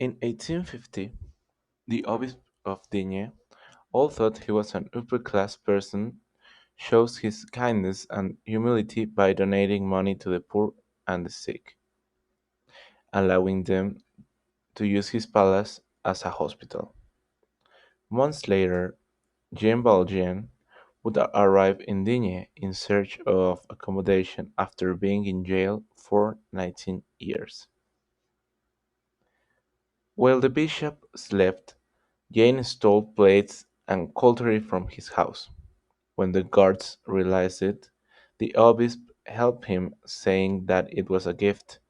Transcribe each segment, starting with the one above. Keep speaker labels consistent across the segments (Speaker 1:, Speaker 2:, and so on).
Speaker 1: In 1850, the Obispo of Digne, all thought he was an upper-class person, shows his kindness and humility by donating money to the poor and the sick, allowing them to use his palace as a hospital. Months later, Jean Valjean would arrive in Digne in search of accommodation after being in jail for 19 years. While the bishop slept, Jane stole plates and cutlery from his house. When the guards realized it, the obispo helped him, saying that it was a gift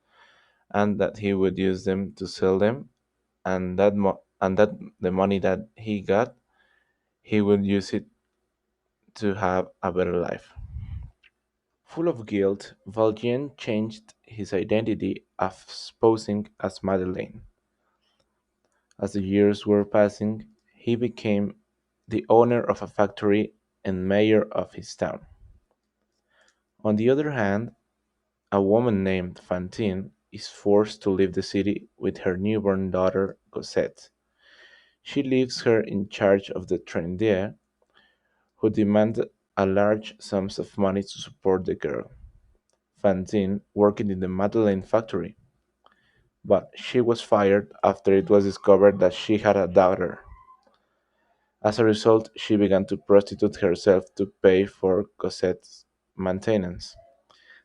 Speaker 1: and that he would use them to sell them, and that the money that he got, he would use it to have a better life. Full of guilt, Valjean changed his identity as posing as Madeleine. As the years were passing, he became the owner of a factory and mayor of his town. On the other hand, a woman named Fantine is forced to leave the city with her newborn daughter Cosette. She leaves her in charge of the Thénardier, who demand a large sums of money to support the girl. Fantine worked in the Madeleine factory, but she was fired after it was discovered that she had a daughter. As a result, she began to prostitute herself to pay for Cosette's maintenance.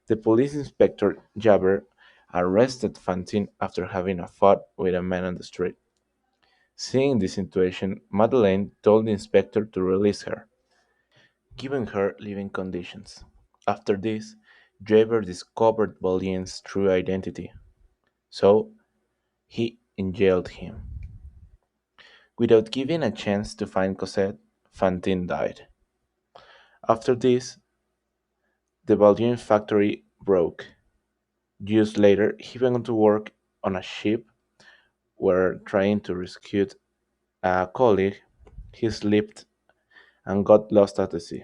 Speaker 1: The police inspector Javert arrested Fantine after having a fight with a man on the street. Seeing this situation, Madeleine told the inspector to release her, giving her living conditions. After this, Javert discovered Valjean's true identity, so he jailed him. Without giving a chance to find Cosette, Fantine died. After this, the Valjean factory broke. Years later, he began to work on a ship where, trying to rescue a colleague, he slipped and got lost at the sea,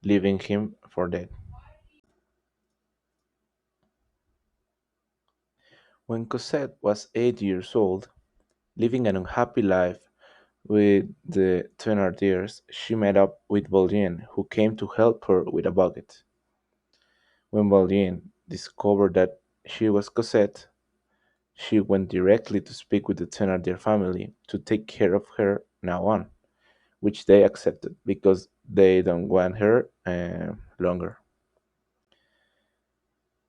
Speaker 1: leaving him for dead. When Cosette was 8 years old, living an unhappy life with the Thénardiers, she met up with Valjean, who came to help her with a bucket. When Valjean discovered that she was Cosette, she went directly to speak with the Thénardier family to take care of her now on, which they accepted because they don't want her longer.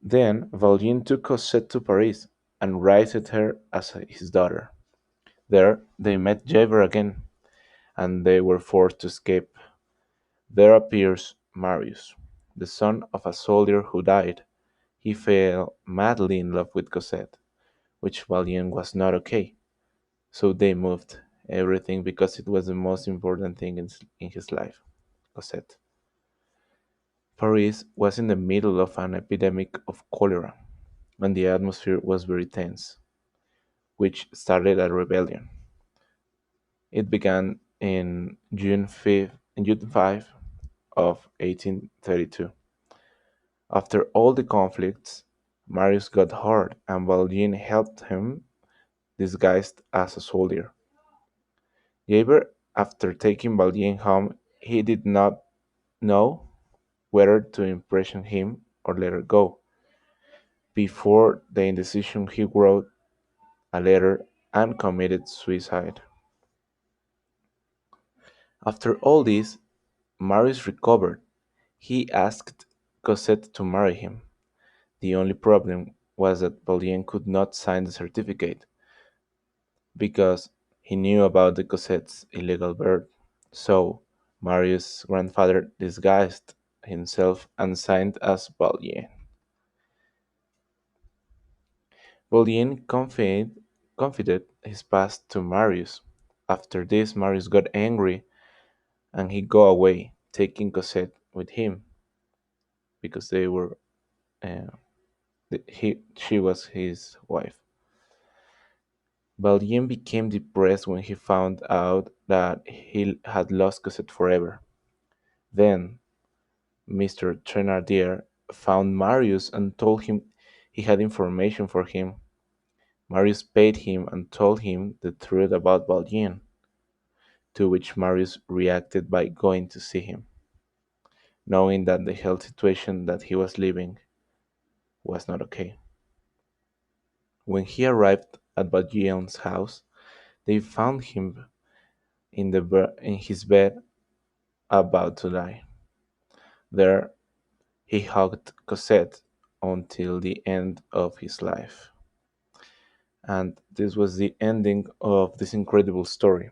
Speaker 1: Then Valjean took Cosette to Paris and raised her as his daughter. There they met Javert again, and they were forced to escape. There appears Marius, the son of a soldier who died. He fell madly in love with Cosette, which Valjean was not okay. So they moved everything because it was the most important thing in his life, Cosette. Paris was in the middle of an epidemic of cholera, and the atmosphere was very tense, which started a rebellion. It began in June 5 of 1832. After all the conflicts, Marius got hurt and Valjean helped him disguised as a soldier. Javert, after taking Valjean home, he did not know whether to imprison him or let her go. Before the indecision, he wrote a letter and committed suicide. After all this, Marius recovered. He asked Cosette to marry him. The only problem was that Valjean could not sign the certificate because he knew about the Cosette's illegal birth. So Marius' grandfather disguised himself and signed as Valjean. Valjean confided his past to Marius. After this, Marius got angry and he go away, taking Cosette with him because they were uh, she was his wife. Valjean became depressed when he found out that he had lost Cosette forever. Then Mr. Thénardier found Marius and told him he had information for him. Marius paid him and told him the truth about Valjean, to which Marius reacted by going to see him, knowing that the health situation that he was living was not okay. When he arrived at Valjean's house, they found him in his bed about to die. There, he hugged Cosette until the end of his life. And this was the ending of this incredible story.